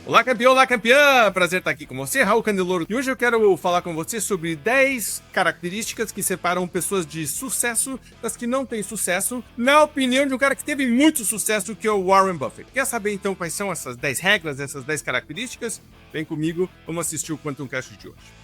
Olá, campeão! Olá, campeã! Prazer estar aqui com você, Raul Candeloro. E hoje eu quero falar com você sobre 10 características que separam pessoas de sucesso das que não têm sucesso, na opinião de um cara que teve muito sucesso, que é o Warren Buffett. Quer saber, então, quais são essas 10 regras, essas 10 características? Vem comigo, vamos assistir o Quantum Cash de hoje.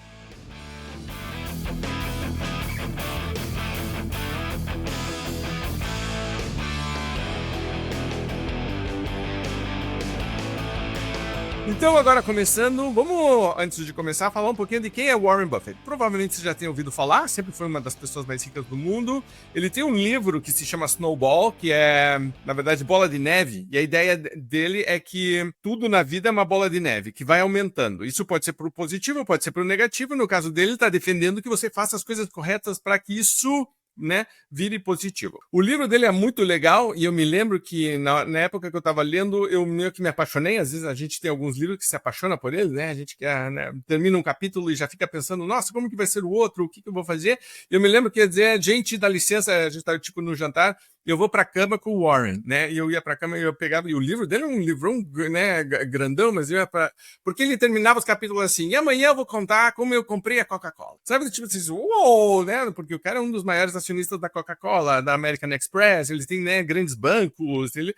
Então, agora começando, vamos, antes de começar, falar um pouquinho de quem é Warren Buffett. Provavelmente você já tenha ouvido falar, sempre foi uma das pessoas mais ricas do mundo. Ele tem um livro que se chama Snowball, que é, na verdade, bola de neve. E a ideia dele é que tudo na vida é uma bola de neve, que vai aumentando. Isso pode ser pro positivo, pode ser pro negativo. No caso dele, ele está defendendo que você faça as coisas corretas para que isso, né, vire positivo. O livro dele é muito legal e eu me lembro que na época que eu estava lendo, eu meio que me apaixonei. Às vezes a gente tem alguns livros que se apaixona por eles, né? A gente quer, né, termina um capítulo e já fica pensando, nossa, como que vai ser o outro? O que eu vou fazer? Eu me lembro que ia dizer, gente, dá licença, a gente estava tipo no jantar, eu vou pra cama com o Warren, né? E eu ia pra cama e eu pegava, e o livro dele é um livrão, né, grandão, mas eu ia pra... Porque ele terminava os capítulos assim, e amanhã eu vou contar como eu comprei a Coca-Cola. Sabe, tipo assim, uou, né? Porque o cara é um dos maiores acionistas da Coca-Cola, da American Express, eles têm, né, grandes bancos, ele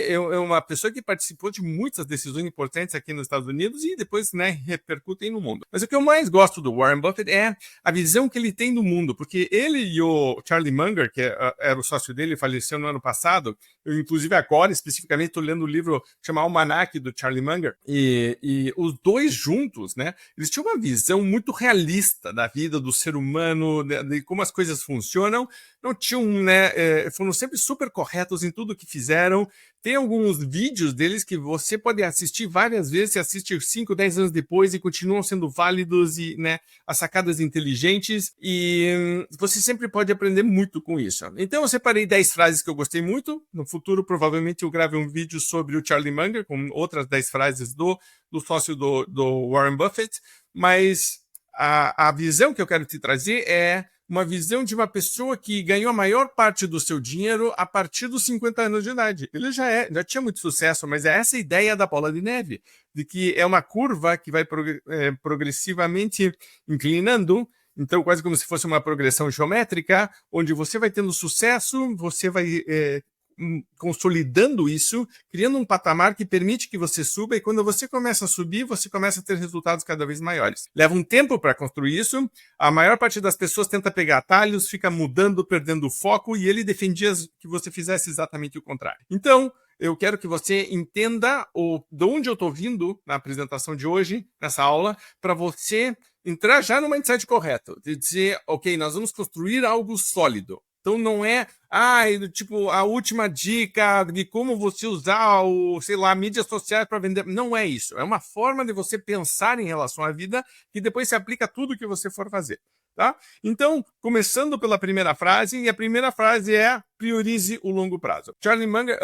é uma pessoa que participou de muitas decisões importantes aqui nos Estados Unidos e depois, né, repercutem no mundo. Mas o que eu mais gosto do Warren Buffett é a visão que ele tem do mundo, porque ele e o Charlie Munger, que era o sócio dele, faleceu no ano passado. Eu, inclusive, agora, especificamente, estou lendo o livro chamado Almanac, do Charlie Munger, e os dois juntos, né, eles tinham uma visão muito realista da vida, do ser humano, de como as coisas funcionam. Não tinham, né, foram sempre super corretos em tudo que fizeram. Tem alguns vídeos deles que você pode assistir várias vezes, você assiste 5, 10 anos depois e continuam sendo válidos e, né, as sacadas inteligentes, e você sempre pode aprender muito com isso. Então eu separei 10 frases que eu gostei muito. No futuro, provavelmente, eu grave um vídeo sobre o Charlie Munger, com outras 10 frases do sócio do Warren Buffett, mas a visão que eu quero te trazer é uma visão de uma pessoa que ganhou a maior parte do seu dinheiro a partir dos 50 anos de idade. Ele já tinha muito sucesso, mas é essa ideia da bola de neve, de que é uma curva que vai progressivamente inclinando, então quase como se fosse uma progressão geométrica, onde você vai tendo sucesso, você vai consolidando isso, criando um patamar que permite que você suba, e quando você começa a subir, você começa a ter resultados cada vez maiores. Leva um tempo para construir isso, a maior parte das pessoas tenta pegar atalhos, fica mudando, perdendo o foco, e ele defendia que você fizesse exatamente o contrário. Então, eu quero que você entenda de onde eu estou vindo na apresentação de hoje, nessa aula, para você entrar já no mindset correto, de dizer, ok, nós vamos construir algo sólido. Então não é, tipo, a última dica de como você usar sei lá, mídias sociais para vender. Não é isso. É uma forma de você pensar em relação à vida que depois se aplica a tudo que você for fazer. Tá? Então, começando pela primeira frase, e a primeira frase é: priorize o longo prazo. Charlie Munger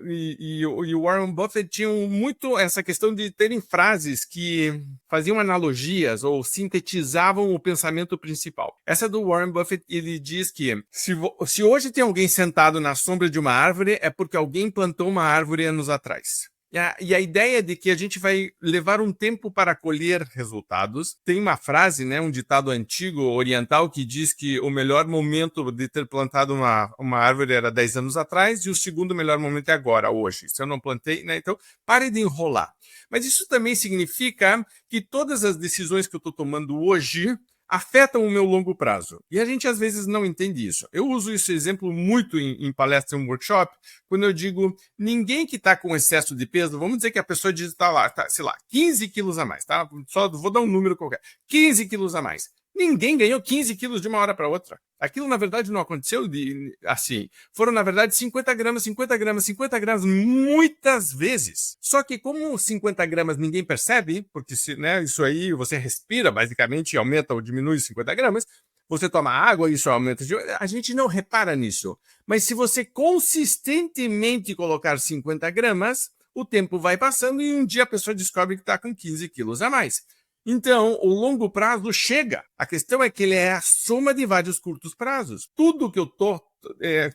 e o Warren Buffett tinham muito essa questão de terem frases que faziam analogias ou sintetizavam o pensamento principal. Essa do Warren Buffett, ele diz que se hoje tem alguém sentado na sombra de uma árvore, é porque alguém plantou uma árvore anos atrás. E a ideia de que a gente vai levar um tempo para colher resultados. Tem uma frase, né, um ditado antigo oriental que diz que o melhor momento de ter plantado uma árvore era 10 anos atrás e o segundo melhor momento é agora, hoje. Se eu não plantei, né, então pare de enrolar. Mas isso também significa que todas as decisões que eu estou tomando hoje afetam o meu longo prazo. E a gente às vezes não entende isso. Eu uso esse exemplo muito em palestra, em workshop, quando eu digo, ninguém que está com excesso de peso, vamos dizer que a pessoa diz, sei lá, 15 quilos a mais, tá? Só vou dar um número qualquer. 15 quilos a mais. Ninguém ganhou 15 quilos de uma hora para outra. Aquilo, na verdade, não aconteceu assim. Foram, na verdade, 50 gramas, 50 gramas, 50 gramas, muitas vezes. Só que como 50 gramas ninguém percebe, porque né, isso aí você respira, basicamente, e aumenta ou diminui 50 gramas, você toma água e isso aumenta. A gente não repara nisso. Mas se você consistentemente colocar 50 gramas, o tempo vai passando e um dia a pessoa descobre que está com 15 quilos a mais. Então, o longo prazo chega. A questão é que ele é a soma de vários curtos prazos. Tudo que eu estou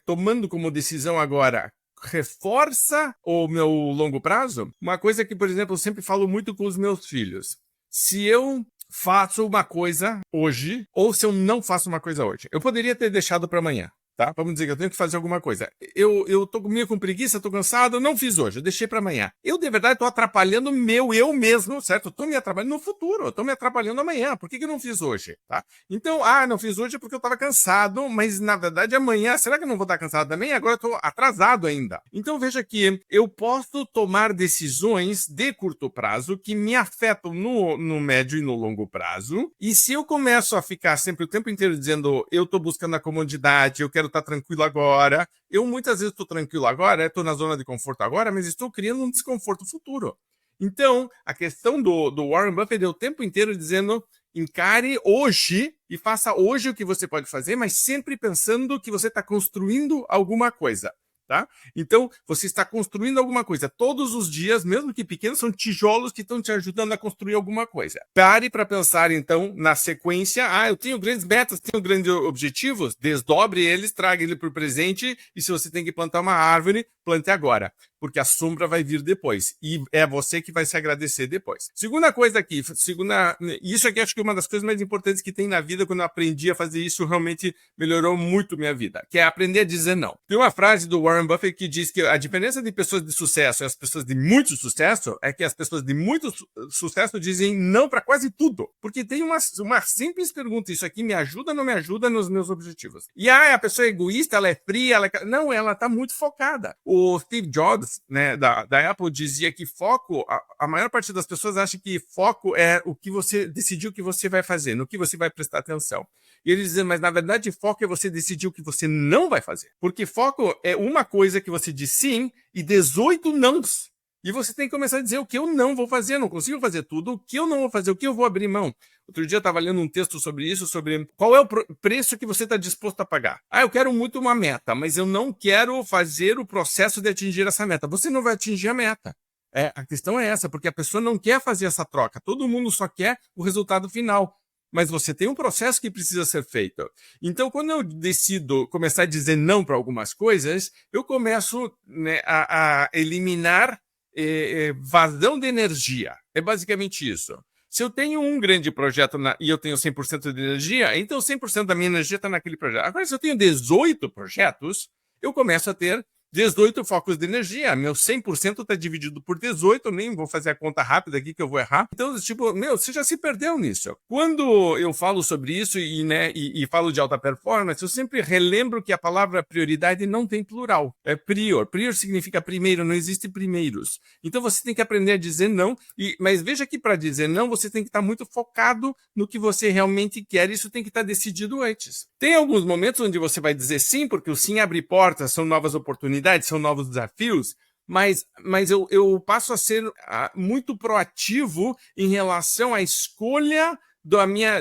tomando como decisão agora reforça o meu longo prazo. Uma coisa que, por exemplo, eu sempre falo muito com os meus filhos. Se eu faço uma coisa hoje, ou se eu não faço uma coisa hoje, eu poderia ter deixado para amanhã. Tá? Vamos dizer que eu tenho que fazer alguma coisa. Eu tô meio com preguiça, tô cansado, não fiz hoje, eu deixei para amanhã. Eu, de verdade, tô atrapalhando eu mesmo, certo? Eu tô me atrapalhando no futuro, eu tô me atrapalhando amanhã. Por que eu não fiz hoje? Tá? Então, não fiz hoje porque eu tava cansado, mas na verdade amanhã, será que eu não vou estar cansado também? Agora eu tô atrasado ainda. Então veja que eu posso tomar decisões de curto prazo que me afetam no médio e no longo prazo. E se eu começo a ficar sempre o tempo inteiro dizendo eu tô buscando a comodidade, eu quero estar tranquilo agora. Eu muitas vezes estou tranquilo agora, estou na zona de conforto agora, mas estou criando um desconforto futuro. Então, a questão do Warren Buffett é o tempo inteiro dizendo encare hoje e faça hoje o que você pode fazer, mas sempre pensando que você está construindo alguma coisa. Tá? Então, você está construindo alguma coisa. Todos os dias, mesmo que pequenos, são tijolos que estão te ajudando a construir alguma coisa. Pare para pensar, então, na sequência. Eu tenho grandes metas, tenho grandes objetivos. Desdobre eles, traga ele para o presente. E se você tem que plantar uma árvore, plante agora. Porque a sombra vai vir depois. E é você que vai se agradecer depois. Segunda coisa aqui. Isso aqui acho que é uma das coisas mais importantes que tem na vida. Quando eu aprendi a fazer isso, realmente melhorou muito minha vida. Que é aprender a dizer não. Tem uma frase do Warren Buffett que diz que a diferença de pessoas de sucesso e as pessoas de muito sucesso é que as pessoas de muito sucesso dizem não para quase tudo. Porque tem uma simples pergunta. Isso aqui me ajuda ou não me ajuda nos meus objetivos? E a pessoa é egoísta, ela é fria, não, ela está muito focada. O Steve Jobs, né, da Apple, dizia que foco, a maior parte das pessoas acha que foco é o que você decidiu que você vai fazer, no que você vai prestar atenção. E ele dizia, mas na verdade foco é você decidir o que você não vai fazer. Porque foco é uma coisa que você diz sim e 18 nãos. E você tem que começar a dizer o que eu não vou fazer, eu não consigo fazer tudo, o que eu não vou fazer, o que eu vou abrir mão. Outro dia eu estava lendo um texto sobre isso, sobre qual é o preço que você está disposto a pagar. Eu quero muito uma meta, mas eu não quero fazer o processo de atingir essa meta. Você não vai atingir a meta. A questão é essa, porque a pessoa não quer fazer essa troca. Todo mundo só quer o resultado final. Mas você tem um processo que precisa ser feito. Então, quando eu decido começar a dizer não para algumas coisas, eu começo, né, a eliminar vazão de energia. É basicamente isso. Se eu tenho um grande projeto e eu tenho 100% de energia, então 100% da minha energia está naquele projeto. Agora, se eu tenho 18 projetos, eu começo a ter 18 focos de energia. Meu 100% está dividido por 18, nem vou fazer a conta rápida aqui que eu vou errar. Então, tipo, você já se perdeu nisso. Quando eu falo sobre isso e falo de alta performance, eu sempre relembro que a palavra prioridade não tem plural. É prior. Prior significa primeiro, não existe primeiros. Então, você tem que aprender a dizer não. Mas veja que para dizer não, você tem que estar muito focado no que você realmente quer. Isso tem que estar decidido antes. Tem alguns momentos onde você vai dizer sim, porque o sim abre portas, são novas oportunidades, são novos desafios, mas eu passo a ser muito proativo em relação à escolha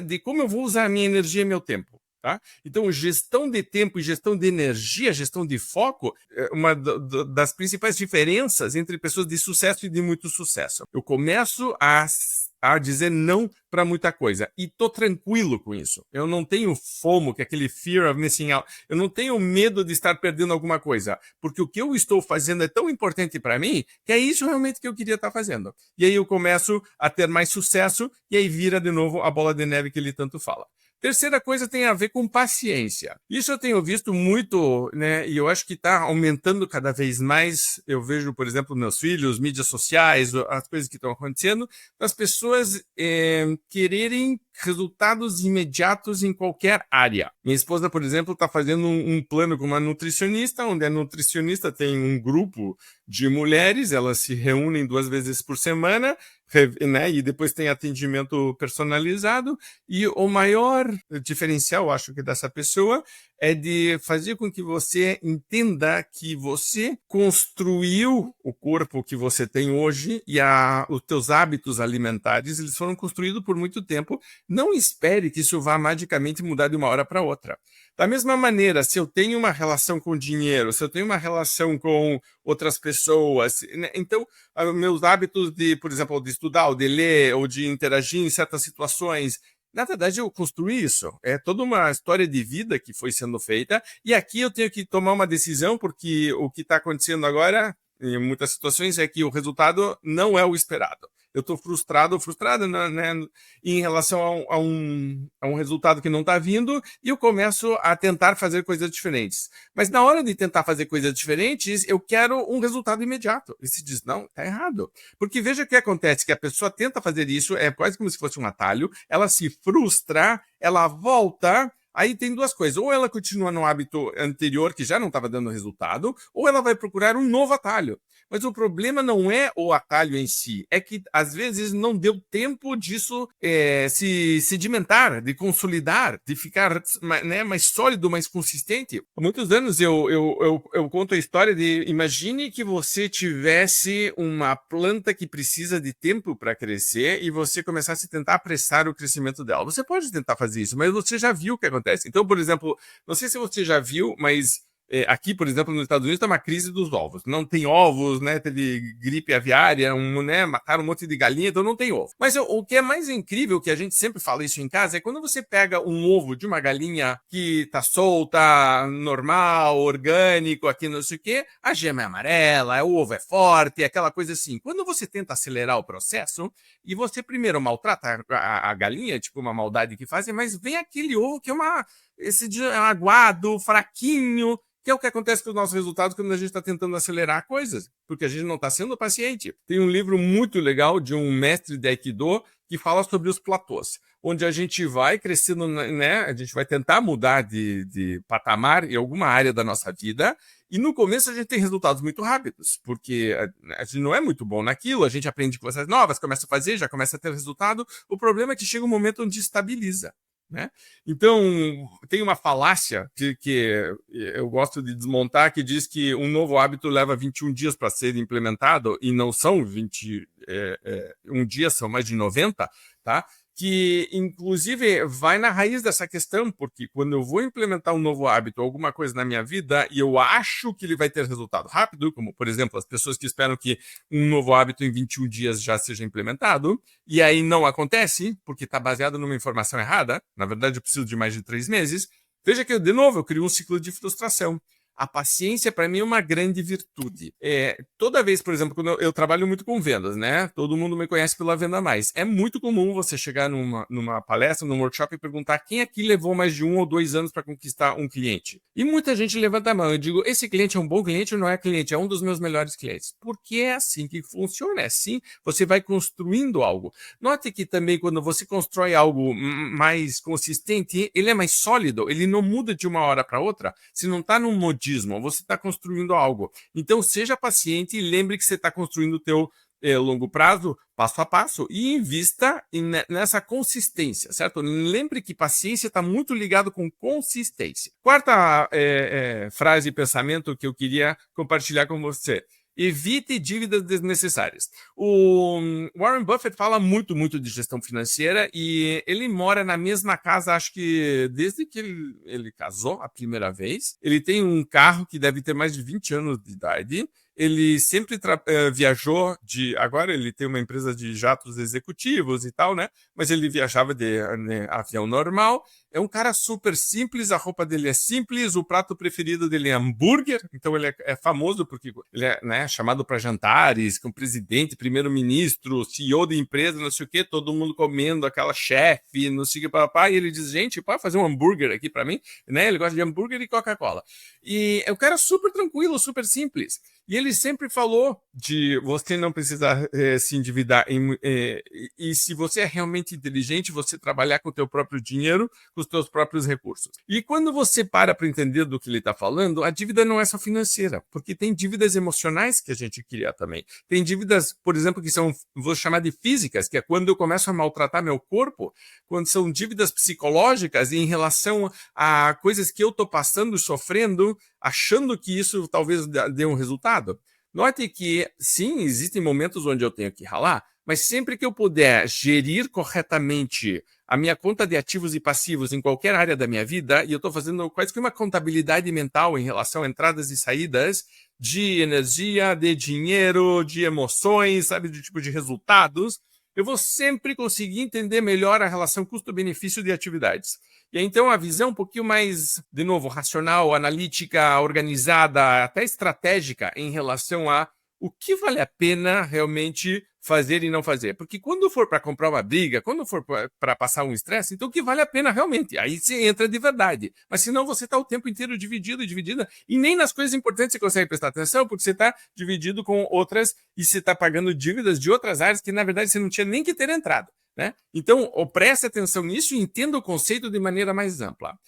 de como eu vou usar a minha energia e meu tempo. Tá? Então, gestão de tempo e gestão de energia, gestão de foco, é uma das principais diferenças entre pessoas de sucesso e de muito sucesso. Eu começo a dizer não para muita coisa. E tô tranquilo com isso. Eu não tenho FOMO, que é aquele fear of missing out. Eu não tenho medo de estar perdendo alguma coisa. Porque o que eu estou fazendo é tão importante para mim que é isso realmente que eu queria estar fazendo. E aí eu começo a ter mais sucesso e aí vira de novo a bola de neve que ele tanto fala. Terceira coisa tem a ver com paciência. Isso eu tenho visto muito, né? E eu acho que está aumentando cada vez mais. Eu vejo, por exemplo, meus filhos, mídias sociais, as coisas que estão acontecendo, as pessoas quererem resultados imediatos em qualquer área. Minha esposa, por exemplo, está fazendo um plano com uma nutricionista, onde a nutricionista tem um grupo de mulheres, elas se reúnem 2 vezes por semana, né, e depois tem atendimento personalizado, e o maior diferencial, acho que dessa pessoa, é de fazer com que você entenda que você construiu o corpo que você tem hoje e os teus hábitos alimentares, eles foram construídos por muito tempo. Não espere que isso vá magicamente mudar de uma hora para outra. Da mesma maneira, se eu tenho uma relação com dinheiro, se eu tenho uma relação com outras pessoas, né, então, meus hábitos de, por exemplo, de estudar, ou de ler, ou de interagir em certas situações, Na verdade, eu construí isso. É toda uma história de vida que foi sendo feita. E aqui eu tenho que tomar uma decisão, porque o que está acontecendo agora, em muitas situações, é que o resultado não é o esperado. Eu estou frustrado, né, em relação a um resultado que não está vindo, e eu começo a tentar fazer coisas diferentes. Mas na hora de tentar fazer coisas diferentes, eu quero um resultado imediato. E se diz, não, está errado. Porque veja o que acontece, que a pessoa tenta fazer isso, é quase como se fosse um atalho, ela se frustra, ela volta, aí tem duas coisas, ou ela continua no hábito anterior, que já não estava dando resultado, ou ela vai procurar um novo atalho. Mas o problema não é o atalho em si, é que às vezes não deu tempo disso se sedimentar, de consolidar, de ficar, né, mais sólido, mais consistente. Há muitos anos eu conto a história de, imagine que você tivesse uma planta que precisa de tempo para crescer e você começasse a tentar apressar o crescimento dela. Você pode tentar fazer isso, mas você já viu o que acontece. Então, por exemplo, não sei se você já viu, mas aqui, por exemplo, nos Estados Unidos, está uma crise dos ovos. Não tem ovos, né? Teve gripe aviária, né? Mataram um monte de galinha, então não tem ovo. Mas o que é mais incrível, que a gente sempre fala isso em casa, é quando você pega um ovo de uma galinha que está solta, normal, orgânico, aqui não sei o quê, a gema é amarela, o ovo é forte, aquela coisa assim. Quando você tenta acelerar o processo, e você primeiro maltrata a galinha, tipo uma maldade que fazem, mas vem aquele ovo que é esse aguado, fraquinho, que é o que acontece com os nossos resultados quando a gente está tentando acelerar coisas, porque a gente não está sendo paciente. Tem um livro muito legal de um mestre de Aikido que fala sobre os platôs, onde a gente vai crescendo, né? A gente vai tentar mudar de patamar em alguma área da nossa vida, e no começo a gente tem resultados muito rápidos, porque a gente não é muito bom naquilo, a gente aprende coisas novas, começa a fazer, já começa a ter resultado. O problema é que chega um momento onde estabiliza. Né? Então, tem uma falácia que eu gosto de desmontar, que diz que um novo hábito leva 21 dias para ser implementado, e não são 21 dias, são mais de 90, tá? Que, inclusive, vai na raiz dessa questão, porque quando eu vou implementar um novo hábito, alguma coisa na minha vida, e eu acho que ele vai ter resultado rápido, como, por exemplo, as pessoas que esperam que um novo hábito em 21 dias já seja implementado, e aí não acontece, porque está baseado numa informação errada, na verdade eu preciso de mais de 3 meses, veja que, de novo, eu crio um ciclo de frustração. A paciência, para mim, é uma grande virtude. Toda vez, por exemplo, quando eu trabalho muito com vendas, né? Todo mundo me conhece pela Venda Mais. É muito comum você chegar numa palestra, num workshop e perguntar quem aqui levou mais de 1 ou 2 anos para conquistar um cliente. E muita gente levanta a mão. Eu digo, esse cliente é um bom cliente ou não é cliente? É um dos meus melhores clientes. Porque é assim que funciona. É assim você vai construindo algo. Note que também quando você constrói algo mais consistente, ele é mais sólido. Ele não muda de uma hora para outra. Se não está num modismo, você está construindo algo. Então, seja paciente e lembre que você está construindo o teu longo prazo, passo a passo, e invista nessa consistência, certo? Lembre que paciência está muito ligado com consistência. Quarta frase e pensamento que eu queria compartilhar com você. Evite dívidas desnecessárias. O Warren Buffett fala muito de gestão financeira, e ele mora na mesma casa, acho que desde que ele casou a primeira vez. Ele tem um carro que deve ter mais de 20 anos de idade. Ele sempre viajou agora ele tem uma empresa de jatos executivos e tal, né? Mas ele viajava de avião normal. É um cara super simples, a roupa dele é simples, o prato preferido dele é hambúrguer, então ele é famoso porque ele é, né, chamado para jantares com presidente, primeiro-ministro, CEO de empresa, não sei o quê, todo mundo comendo, aquela chefe, não sei o que, papá, e ele diz, gente, pode fazer um hambúrguer aqui para mim? Né? Ele gosta de hambúrguer e Coca-Cola. E é um cara super tranquilo, super simples. E ele sempre falou de você não precisar se endividar. E se você é realmente inteligente, você trabalhar com o teu próprio dinheiro, com os teus próprios recursos. E quando você para entender do que ele está falando, a dívida não é só financeira, porque tem dívidas emocionais que a gente cria também. Tem dívidas, por exemplo, que são, vou chamar de físicas, que é quando eu começo a maltratar meu corpo, quando são dívidas psicológicas em relação a coisas que eu estou passando, sofrendo, achando que isso talvez dê um resultado. Note que, sim, existem momentos onde eu tenho que ralar, mas sempre que eu puder gerir corretamente a minha conta de ativos e passivos em qualquer área da minha vida, e eu estou fazendo quase que uma contabilidade mental em relação a entradas e saídas de energia, de dinheiro, de emoções, sabe, de tipo de resultados, eu vou sempre conseguir entender melhor a relação custo-benefício de atividades. E aí, então, a visão um pouquinho mais, de novo, racional, analítica, organizada, até estratégica em relação a o que vale a pena realmente fazer e não fazer. Porque quando for para comprar uma briga, quando for para passar um estresse, então o que vale a pena realmente? Aí você entra de verdade. Mas senão você está o tempo inteiro dividida, e nem nas coisas importantes você consegue prestar atenção, porque você está dividido com outras e você está pagando dívidas de outras áreas que, na verdade, você não tinha nem que ter entrado. Né? Então, preste atenção nisso e entenda o conceito de maneira mais ampla.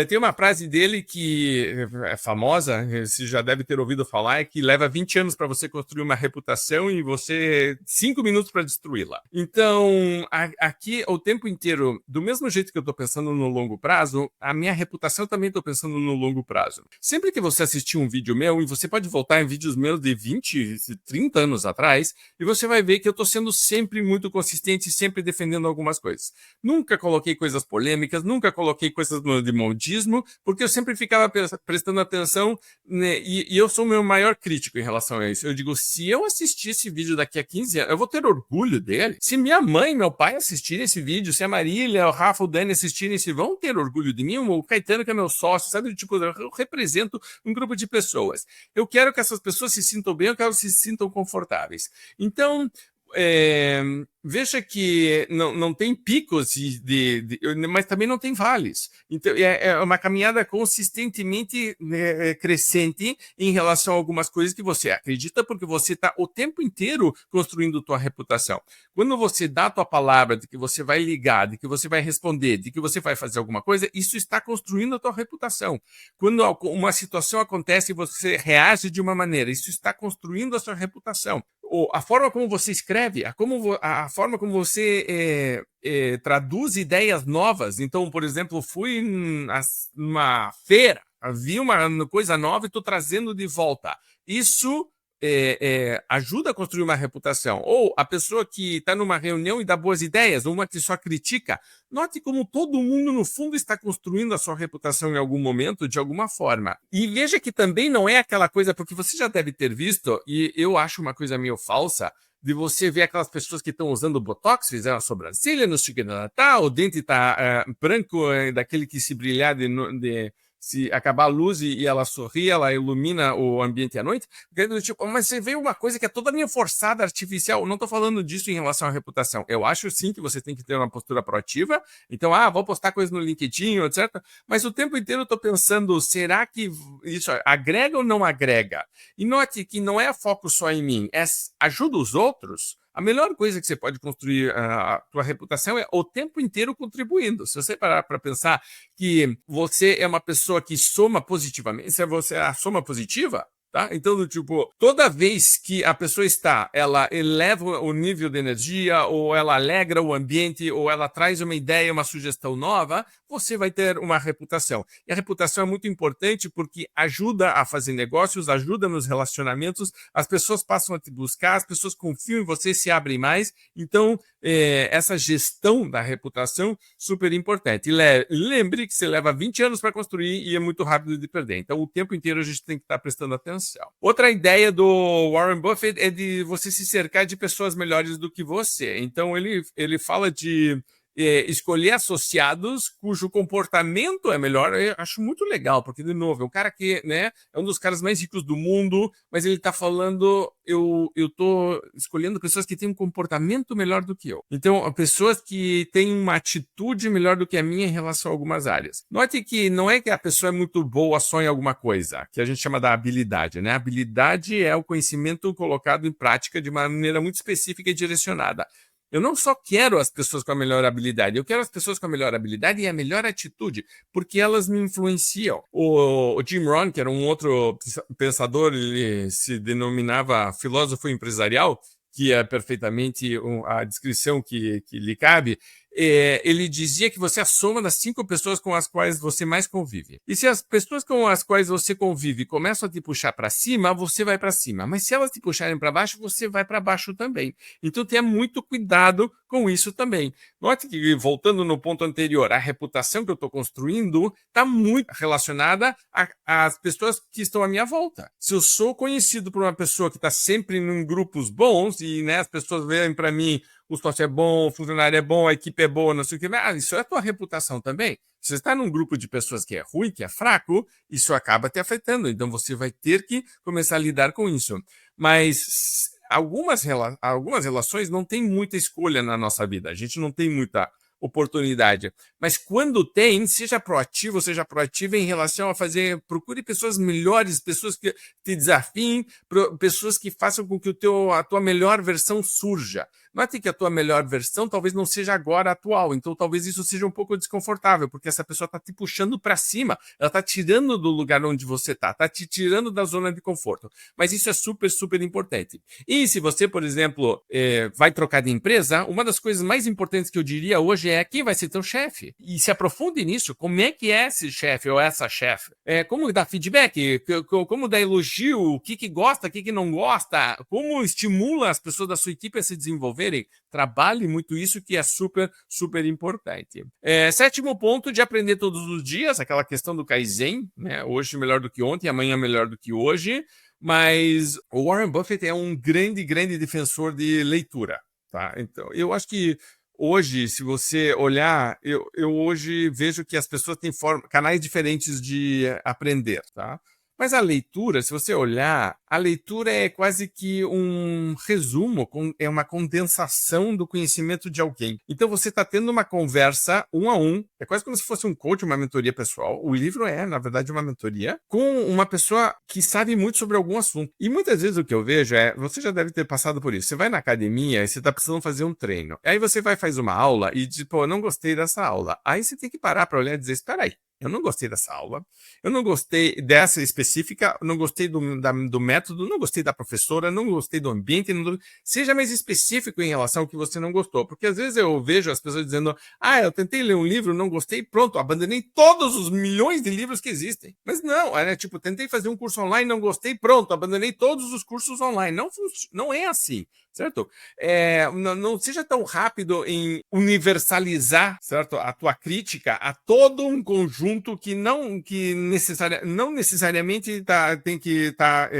Tem uma frase dele que é famosa, você já deve ter ouvido falar, é que leva 20 anos para você construir uma reputação e você 5 minutos para destruí-la. Então, aqui, o tempo inteiro, do mesmo jeito que eu estou pensando no longo prazo, a minha reputação também estou pensando no longo prazo. Sempre que você assistir um vídeo meu, e você pode voltar em vídeos meus de 20, 30 anos atrás, e você vai ver que eu estou sendo sempre muito consistente, sempre defendendo algumas coisas. Nunca coloquei coisas polêmicas, nunca coloquei coisas de modismo, porque eu sempre ficava prestando atenção, né, e eu sou o meu maior crítico em relação a isso. Eu digo, se eu assistir esse vídeo daqui a 15 anos, eu vou ter orgulho dele. Se minha mãe e meu pai assistirem esse vídeo, se a Marília, o Rafa, o Dani assistirem esse, vão ter orgulho de mim, o Caetano, que é meu sócio, sabe? Tipo, eu represento um grupo de pessoas. Eu quero que essas pessoas se sintam bem, eu quero que se sintam confortáveis. Então, veja que não tem picos, mas também não tem vales. Então, é uma caminhada consistentemente crescente em relação a algumas coisas que você acredita, porque você está o tempo inteiro construindo tua reputação. Quando você dá a tua palavra de que você vai ligar, de que você vai responder, de que você vai fazer alguma coisa, isso está construindo a tua reputação. Quando uma situação acontece e você reage de uma maneira, isso está construindo a sua reputação. A forma como você escreve, a forma como você traduz ideias novas. Então, por exemplo, fui numa feira, vi uma coisa nova e estou trazendo de volta. Isso ajuda a construir uma reputação. Ou a pessoa que está numa reunião e dá boas ideias, ou uma que só critica. Note como todo mundo, no fundo, está construindo a sua reputação em algum momento, de alguma forma. E veja que também não é aquela coisa, porque você já deve ter visto, e eu acho uma coisa meio falsa, de você ver aquelas pessoas que estão usando Botox, fizeram a sobrancelha, no sticker de Natal, o dente está branco, daquele que se brilhar se acabar a luz e ela sorri, ela ilumina o ambiente à noite. Tipo, mas você vê uma coisa que é toda meio forçada, artificial. Não estou falando disso em relação à reputação. Eu acho sim que você tem que ter uma postura proativa. Então, vou postar coisas no LinkedIn, etc. Mas o tempo inteiro eu estou pensando, será que isso agrega ou não agrega? E note que não é foco só em mim, ajuda os outros. A melhor coisa que você pode construir a tua reputação é o tempo inteiro contribuindo. Se você parar para pensar que você é uma pessoa que soma positivamente, se você é a soma positiva, tá? Então, tipo, toda vez que a pessoa ela eleva o nível de energia, ou ela alegra o ambiente, ou ela traz uma ideia, uma sugestão nova, você vai ter uma reputação. E a reputação é muito importante porque ajuda a fazer negócios, ajuda nos relacionamentos, as pessoas passam a te buscar, as pessoas confiam em você, se abrem mais. Então, essa gestão da reputação, super importante. E lembre que você leva 20 anos para construir e é muito rápido de perder. Então, o tempo inteiro a gente tem que estar prestando atenção. Outra ideia do Warren Buffett é de você se cercar de pessoas melhores do que você. Então, ele fala de escolher associados cujo comportamento é melhor. Eu acho muito legal, porque, de novo, é um cara que, né, é um dos caras mais ricos do mundo, mas ele está falando, eu estou escolhendo pessoas que têm um comportamento melhor do que eu. Então, pessoas que têm uma atitude melhor do que a minha em relação a algumas áreas. Note que não é que a pessoa é muito boa só em alguma coisa, que a gente chama da habilidade, né? A habilidade é o conhecimento colocado em prática de uma maneira muito específica e direcionada. Eu não só quero as pessoas com a melhor habilidade, eu quero as pessoas com a melhor habilidade e a melhor atitude, porque elas me influenciam. O Jim Rohn, que era um outro pensador, ele se denominava filósofo empresarial, que é perfeitamente a descrição que lhe cabe. Ele dizia que você é a soma das 5 pessoas com as quais você mais convive. E se as pessoas com as quais você convive começam a te puxar para cima, você vai para cima. Mas se elas te puxarem para baixo, você vai para baixo também. Então tenha muito cuidado com isso também. Note que, voltando no ponto anterior, a reputação que eu estou construindo está muito relacionada às pessoas que estão à minha volta. Se eu sou conhecido por uma pessoa que está sempre em grupos bons e, né, as pessoas veem para mim o sócio é bom, o funcionário é bom, a equipe é boa, não sei o que. Isso é a tua reputação também. Se você está num grupo de pessoas que é ruim, que é fraco, isso acaba te afetando. Então você vai ter que começar a lidar com isso. Mas algumas relações não tem muita escolha na nossa vida. A gente não tem muita oportunidade. Mas quando tem, seja proativo, seja proativa em relação a procure pessoas melhores, pessoas que te desafiem, pessoas que façam com que a tua melhor versão surja. Note que a tua melhor versão talvez não seja agora atual, então talvez isso seja um pouco desconfortável, porque essa pessoa está te puxando para cima, ela está tirando do lugar onde você está te tirando da zona de conforto. Mas isso é super, super importante. E se você, por exemplo, vai trocar de empresa, uma das coisas mais importantes que eu diria hoje é quem vai ser teu chefe. E se aprofunde nisso, como é que é esse chefe ou essa chefe? Como dar feedback, como dar elogio, o que gosta, o que não gosta, como estimula as pessoas da sua equipe a se desenvolverem. Trabalhe muito isso, que é super, super importante. Sétimo ponto, de aprender todos os dias, aquela questão do Kaizen, né? Hoje melhor do que ontem, amanhã melhor do que hoje. Mas o Warren Buffett é um grande, grande defensor de leitura, tá? Então, eu acho que hoje, se você olhar, eu hoje vejo que as pessoas têm canais diferentes de aprender, tá? Mas a leitura, se você olhar, a leitura é quase que um resumo, é uma condensação do conhecimento de alguém. Então você está tendo uma conversa um a um, é quase como se fosse um coach, uma mentoria pessoal. O livro é, na verdade, uma mentoria com uma pessoa que sabe muito sobre algum assunto. E muitas vezes o que eu vejo você já deve ter passado por isso. Você vai na academia e você está precisando fazer um treino. Aí você faz uma aula e diz, pô, eu não gostei dessa aula. Aí você tem que parar para olhar e dizer, espera aí. Eu não gostei dessa aula, eu não gostei dessa específica, não gostei do método, não gostei da professora, não gostei do ambiente. Seja mais específico em relação ao que você não gostou. Porque às vezes eu vejo as pessoas dizendo, eu tentei ler um livro, não gostei, pronto, abandonei todos os milhões de livros que existem. Mas não, tentei fazer um curso online, não gostei, pronto, abandonei todos os cursos online. Não é assim. Certo? Não seja tão rápido em universalizar, certo, a tua crítica a todo um conjunto que não necessariamente tem que estar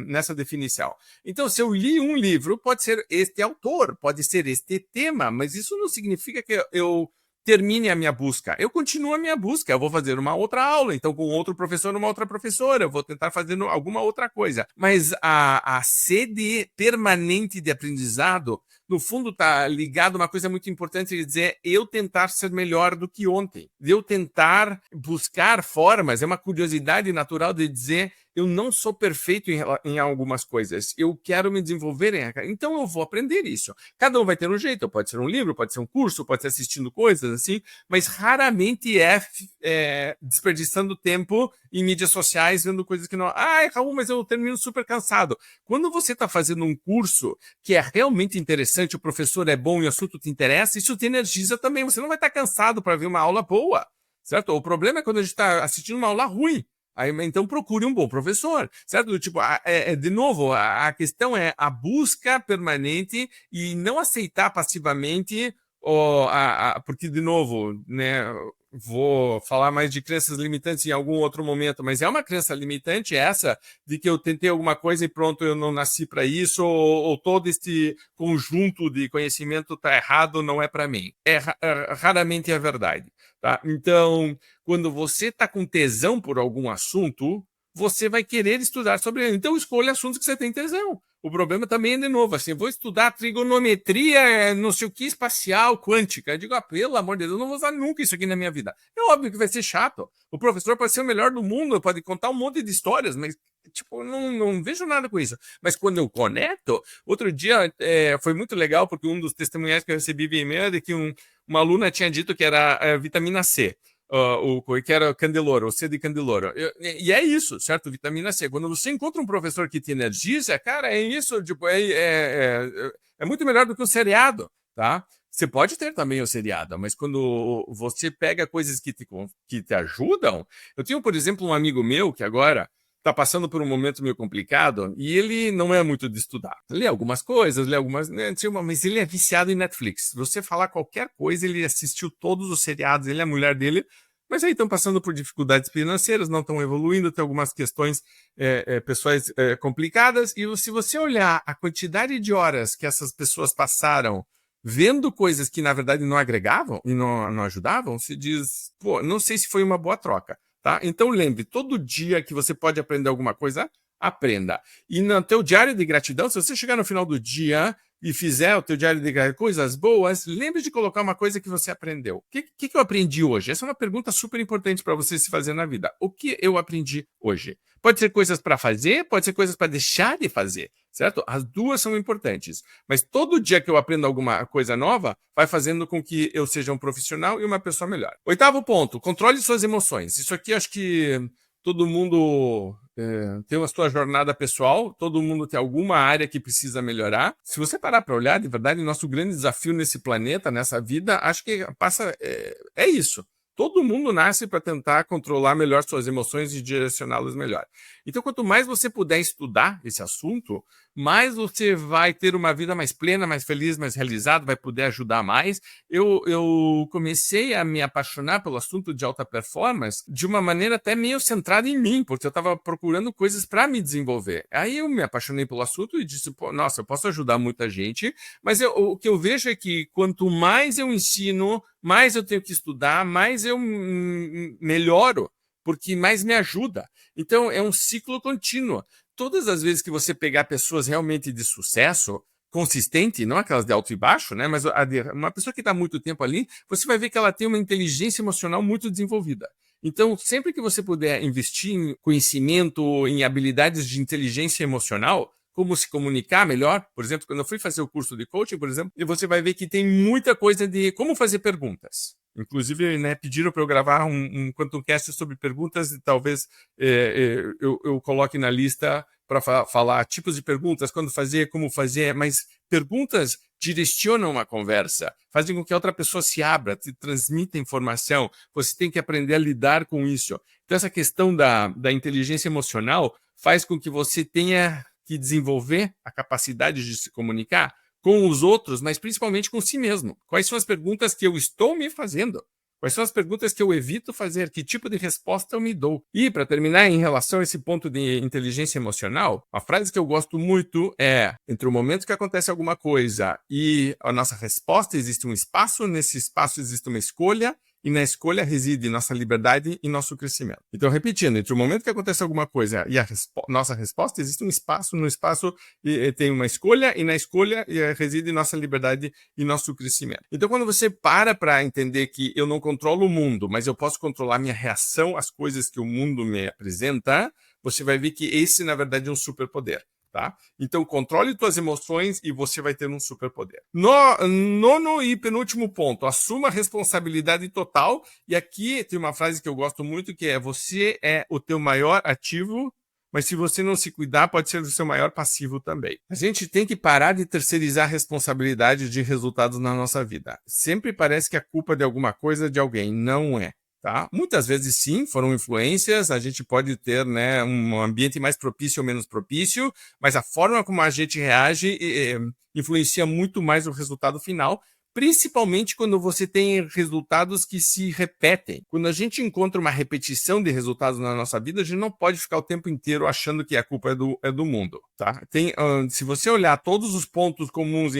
nessa definição. Então, se eu li um livro, pode ser este autor, pode ser este tema, mas isso não significa que eu termine a minha busca. Eu continuo a minha busca, eu vou fazer uma outra aula, então com outro professor, uma outra professora, eu vou tentar fazer alguma outra coisa. Mas a sede permanente de aprendizado, no fundo, está ligado a uma coisa muito importante, de dizer, eu tentar ser melhor do que ontem. Eu tentar buscar formas, é uma curiosidade natural de dizer, eu não sou perfeito em algumas coisas, eu quero me desenvolver então eu vou aprender isso. Cada um vai ter um jeito, pode ser um livro, pode ser um curso, pode ser assistindo coisas assim, mas raramente desperdiçando tempo em mídias sociais, vendo coisas que não... Raul, mas eu termino super cansado. Quando você está fazendo um curso que é realmente interessante, o professor é bom e o assunto te interessa, isso te energiza também, você não vai estar cansado para ver uma aula boa, certo? O problema é quando a gente está assistindo uma aula ruim. Aí, então procure um bom professor, certo? Tipo, de novo, a questão é a busca permanente e não aceitar passivamente, porque, de novo, né, vou falar mais de crenças limitantes em algum outro momento, mas é uma crença limitante essa de que eu tentei alguma coisa e pronto, eu não nasci para isso, ou todo este conjunto de conhecimento está errado, não é para mim. Raramente é verdade. Tá? Então, quando você está com tesão por algum assunto, você vai querer estudar sobre ele. Então, escolha assuntos que você tem tesão. O problema também é, de novo, assim, vou estudar trigonometria, não sei o que, espacial, quântica. Eu digo, pelo amor de Deus, eu não vou usar nunca isso aqui na minha vida. É óbvio que vai ser chato. O professor pode ser o melhor do mundo, pode contar um monte de histórias, mas, tipo, não vejo nada com isso. Mas quando eu conecto, outro dia foi muito legal, porque um dos testemunhais que eu recebi via e-mail é de que uma aluna tinha dito que era vitamina C. Que era candeloro, o C de candeloro. E é isso, certo? Vitamina C. Quando você encontra um professor que te energiza, cara, é isso, tipo, é muito melhor do que o seriado, tá? Você pode ter também o seriado, mas quando você pega coisas que te ajudam... Eu tenho, por exemplo, um amigo meu que agora está passando por um momento meio complicado e ele não é muito de estudar. Lê algumas coisas, mas ele é viciado em Netflix. Se você falar qualquer coisa, ele assistiu todos os seriados, ele é a mulher dele, mas aí estão passando por dificuldades financeiras, não estão evoluindo, tem algumas questões pessoais complicadas, e se você olhar a quantidade de horas que essas pessoas passaram vendo coisas que na verdade não agregavam e não ajudavam, se diz, pô, não sei se foi uma boa troca, tá? Então lembre, todo dia que você pode aprender alguma coisa, aprenda. E no teu diário de gratidão, se você chegar no final do dia e fizer o teu diário de coisas boas, lembre de colocar uma coisa que você aprendeu. O que eu aprendi hoje? Essa é uma pergunta super importante para você se fazer na vida. O que eu aprendi hoje? Pode ser coisas para fazer, pode ser coisas para deixar de fazer, certo? As duas são importantes. Mas todo dia que eu aprendo alguma coisa nova, vai fazendo com que eu seja um profissional e uma pessoa melhor. 8º ponto, controle suas emoções. Isso aqui acho que todo mundo tem a sua jornada pessoal, todo mundo tem alguma área que precisa melhorar. Se você parar para olhar, de verdade, nosso grande desafio nesse planeta, nessa vida, acho que passa é isso. Todo mundo nasce para tentar controlar melhor suas emoções e direcioná-las melhor. Então, quanto mais você puder estudar esse assunto, mais você vai ter uma vida mais plena, mais feliz, mais realizada, vai poder ajudar mais. Eu comecei a me apaixonar pelo assunto de alta performance de uma maneira até meio centrada em mim, porque eu estava procurando coisas para me desenvolver. Aí eu me apaixonei pelo assunto e disse, pô, nossa, eu posso ajudar muita gente, mas o que eu vejo é que quanto mais eu ensino, mais eu tenho que estudar, mais eu melhoro, porque mais me ajuda. Então, é um ciclo contínuo. Todas as vezes que você pegar pessoas realmente de sucesso, consistente, não aquelas de alto e baixo, né? Mas uma pessoa que está há muito tempo ali, você vai ver que ela tem uma inteligência emocional muito desenvolvida. Então, sempre que você puder investir em conhecimento, em habilidades de inteligência emocional, como se comunicar melhor, por exemplo, quando eu fui fazer o curso de coaching, por exemplo, você vai ver que tem muita coisa de como fazer perguntas. Inclusive, né, pediram para eu gravar um Quantum Cast sobre perguntas e talvez eu coloque na lista para falar tipos de perguntas, quando fazer, como fazer, mas perguntas direcionam a conversa, fazem com que a outra pessoa se abra, te transmita informação, você tem que aprender a lidar com isso. Então, essa questão da inteligência emocional faz com que você tenha que desenvolver a capacidade de se comunicar com os outros, mas principalmente com si mesmo. Quais são as perguntas que eu estou me fazendo? Quais são as perguntas que eu evito fazer? Que tipo de resposta eu me dou? E, para terminar, em relação a esse ponto de inteligência emocional, uma frase que eu gosto muito é: entre o momento que acontece alguma coisa e a nossa resposta, existe um espaço, nesse espaço existe uma escolha, e na escolha reside nossa liberdade e nosso crescimento. Então, repetindo, entre o momento que acontece alguma coisa e a nossa resposta, existe um espaço, no espaço tem uma escolha, e na escolha reside nossa liberdade e nosso crescimento. Então, quando você para entender que eu não controlo o mundo, mas eu posso controlar minha reação às coisas que o mundo me apresenta, você vai ver que esse, na verdade, é um superpoder. Tá? Então, controle suas emoções e você vai ter um superpoder. Nono e penúltimo ponto, assuma a responsabilidade total. E aqui tem uma frase que eu gosto muito, que é: você é o teu maior ativo, mas se você não se cuidar, pode ser o seu maior passivo também. A gente tem que parar de terceirizar a responsabilidade de resultados na nossa vida. Sempre parece que a culpa de alguma coisa é de alguém. Não é. Tá? Muitas vezes sim, foram influências, a gente pode ter, né, um ambiente mais propício ou menos propício, mas a forma como a gente reage influencia muito mais o resultado final, principalmente quando você tem resultados que se repetem. Quando a gente encontra uma repetição de resultados na nossa vida, a gente não pode ficar o tempo inteiro achando que a culpa é do mundo. Tá? Se você olhar todos os pontos comuns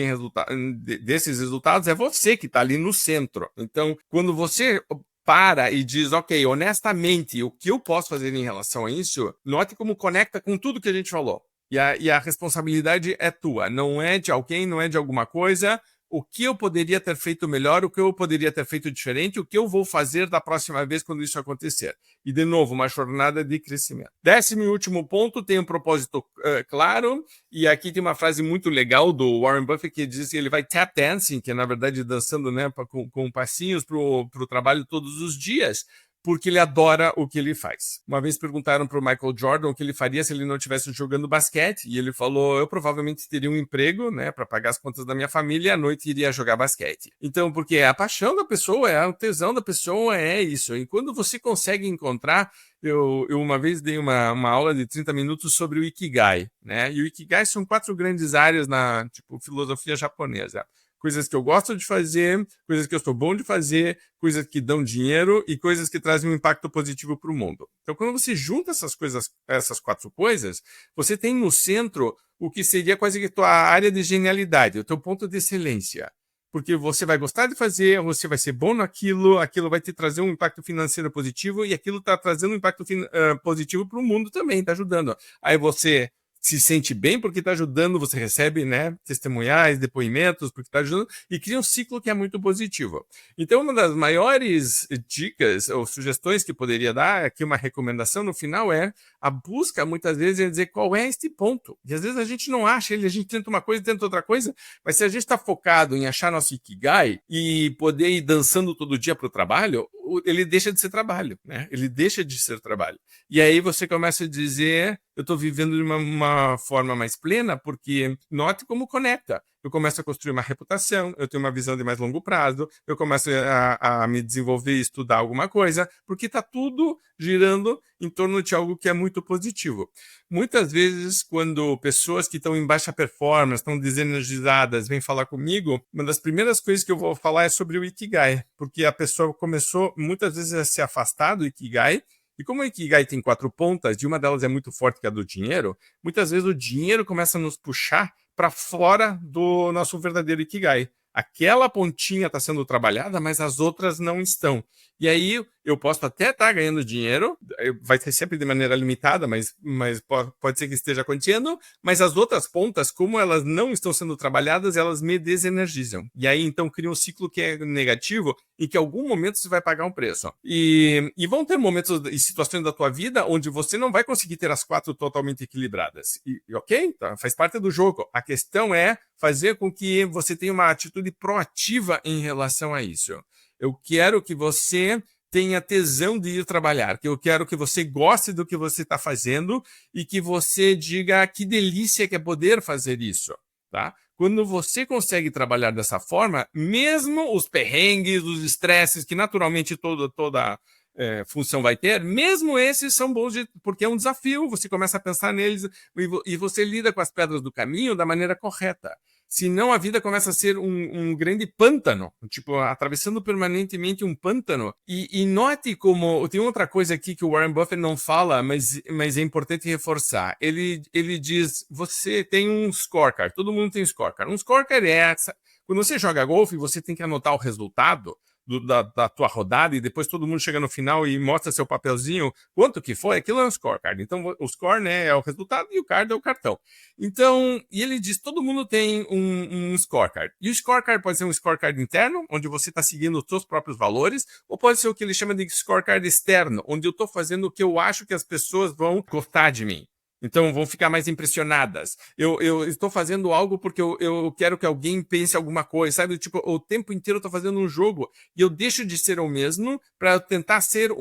desses resultados, é você que está ali no centro. Então, quando você para e diz, ok, honestamente, o que eu posso fazer em relação a isso, note como conecta com tudo que a gente falou. E a responsabilidade é tua, não é de alguém, não é de alguma coisa. O que eu poderia ter feito melhor, o que eu poderia ter feito diferente, o que eu vou fazer da próxima vez quando isso acontecer. E, de novo, uma jornada de crescimento. 10º e último ponto, tem um propósito claro, e aqui tem uma frase muito legal do Warren Buffett que diz que ele vai tap dancing, que é, na verdade, dançando, né, com passinhos para o trabalho todos os dias, porque ele adora o que ele faz. Uma vez perguntaram para o Michael Jordan o que ele faria se ele não estivesse jogando basquete, e ele falou: eu provavelmente teria um emprego, né, para pagar as contas da minha família, e à noite iria jogar basquete. Então, porque a paixão da pessoa, o tesão da pessoa é isso. E quando você consegue encontrar, eu uma vez dei uma aula de 30 minutos sobre o Ikigai, né? E o Ikigai são 4 grandes áreas na filosofia japonesa. Coisas que eu gosto de fazer, coisas que eu sou bom de fazer, coisas que dão dinheiro e coisas que trazem um impacto positivo para o mundo. Então, quando você junta essas 4 coisas, você tem no centro o que seria quase que a tua área de genialidade, o teu ponto de excelência. porque você vai gostar de fazer, você vai ser bom naquilo, aquilo vai te trazer um impacto financeiro positivo e aquilo está trazendo um impacto positivo para o mundo também, está ajudando. Aí você se sente bem porque está ajudando, você recebe, né, testemunhais, depoimentos, porque está ajudando, e cria um ciclo que é muito positivo. Então, uma das maiores dicas ou sugestões que poderia dar, aqui uma recomendação no final, é a busca, muitas vezes, é dizer qual é este ponto. E às vezes a gente não acha ele, a gente tenta uma coisa, tenta outra coisa, mas se a gente está focado em achar nosso Ikigai e poder ir dançando todo dia para o trabalho, ele deixa de ser trabalho, né? Ele deixa de ser trabalho. E aí você começa a dizer, eu estou vivendo de uma forma mais plena, porque note como conecta. Eu começo a construir uma reputação, eu tenho uma visão de mais longo prazo, eu começo a me desenvolver e estudar alguma coisa, porque está tudo girando em torno de algo que é muito positivo. Muitas vezes, quando pessoas que estão em baixa performance, estão desenergizadas, vêm falar comigo, uma das primeiras coisas que eu vou falar é sobre o Ikigai, porque a pessoa começou muitas vezes a se afastar do Ikigai, e como o Ikigai tem 4 pontas, e uma delas é muito forte, que é a do dinheiro, muitas vezes o dinheiro começa a nos puxar para fora do nosso verdadeiro Ikigai. Aquela pontinha está sendo trabalhada, mas as outras não estão. E aí eu posso até estar ganhando dinheiro, vai ser sempre de maneira limitada, mas pode ser que esteja acontecendo, mas as outras pontas, como elas não estão sendo trabalhadas, elas me desenergizam. E aí então cria um ciclo que é negativo e que em algum momento você vai pagar um preço. E vão ter momentos e situações da tua vida onde você não vai conseguir ter as 4 totalmente equilibradas. E ok? Tá, faz parte do jogo. A questão é fazer com que você tenha uma atitude proativa em relação a isso. Eu quero que você tenha tesão de ir trabalhar, que eu quero que você goste do que você está fazendo e que você diga que delícia que é poder fazer isso, tá? Quando você consegue trabalhar dessa forma, mesmo os perrengues, os estresses que naturalmente toda função vai ter, mesmo esses são bons porque é um desafio, você começa a pensar neles e você lida com as pedras do caminho da maneira correta. Senão a vida começa a ser um grande pântano, tipo, atravessando permanentemente um pântano. E note como, tem outra coisa aqui que o Warren Buffett não fala, mas é importante reforçar. Ele diz, você tem um scorecard, todo mundo tem um scorecard. Um scorecard quando você joga golfe, você tem que anotar o resultado da tua rodada e depois todo mundo chega no final e mostra seu papelzinho, quanto que foi, aquilo é um scorecard. Então o score, né, é o resultado e o card é o cartão. Então, e ele diz, todo mundo tem um scorecard. E o scorecard pode ser um scorecard interno, onde você está seguindo os seus próprios valores, ou pode ser o que ele chama de scorecard externo, onde eu estou fazendo o que eu acho que as pessoas vão gostar de mim. Então vão ficar mais impressionadas. Eu estou fazendo algo porque eu quero que alguém pense alguma coisa, sabe? Tipo, o tempo inteiro eu estou fazendo um jogo e eu deixo de ser eu mesmo para tentar ser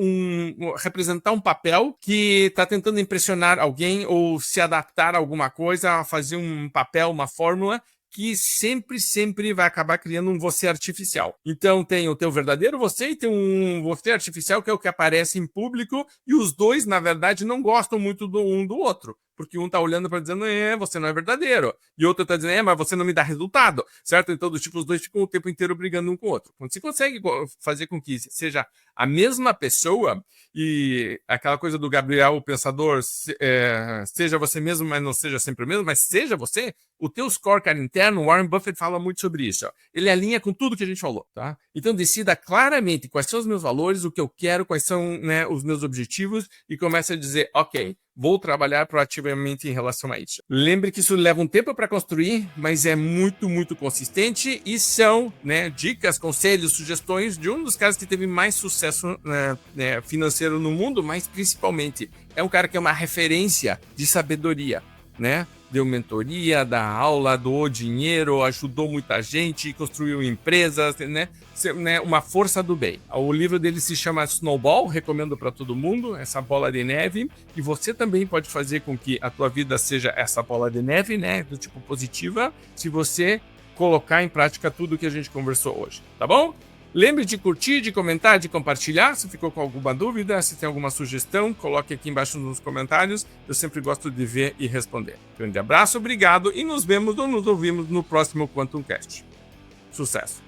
representar um papel que está tentando impressionar alguém ou se adaptar a alguma coisa, a fazer um papel, uma fórmula que sempre vai acabar criando um você artificial. Então tem o teu verdadeiro você e tem um você artificial que é o que aparece em público e os dois, na verdade, não gostam muito um do outro. Porque um tá olhando para dizendo, você não é verdadeiro. E o outro tá dizendo, mas você não me dá resultado. Certo? Então, os dois ficam o tempo inteiro brigando um com o outro. Quando você consegue fazer com que seja a mesma pessoa, e aquela coisa do Gabriel, o pensador, seja você mesmo, mas não seja sempre o mesmo, mas seja você, o teu scorecard interno, Warren Buffett fala muito sobre isso. Ó. Ele alinha com tudo que a gente falou. Tá? Então, decida claramente quais são os meus valores, o que eu quero, quais são, né, os meus objetivos, e comece a dizer, ok, vou trabalhar proativamente em relação a isso. Lembre que isso leva um tempo para construir, mas é muito consistente e são, né, dicas, conselhos, sugestões de um dos caras que teve mais sucesso financeiro no mundo, mas principalmente é um cara que é uma referência de sabedoria, né? Deu mentoria, dá aula, doou dinheiro, ajudou muita gente, construiu empresas, né? Uma força do bem. O livro dele se chama Snowball, recomendo para todo mundo, essa bola de neve, e você também pode fazer com que a tua vida seja essa bola de neve, né? Do tipo positiva, se você colocar em prática tudo que a gente conversou hoje, tá bom? Lembre de curtir, de comentar, de compartilhar. Se ficou com alguma dúvida, se tem alguma sugestão, coloque aqui embaixo nos comentários. Eu sempre gosto de ver e responder. Grande abraço, obrigado e nos vemos ou nos ouvimos no próximo Quantum Cast. Sucesso!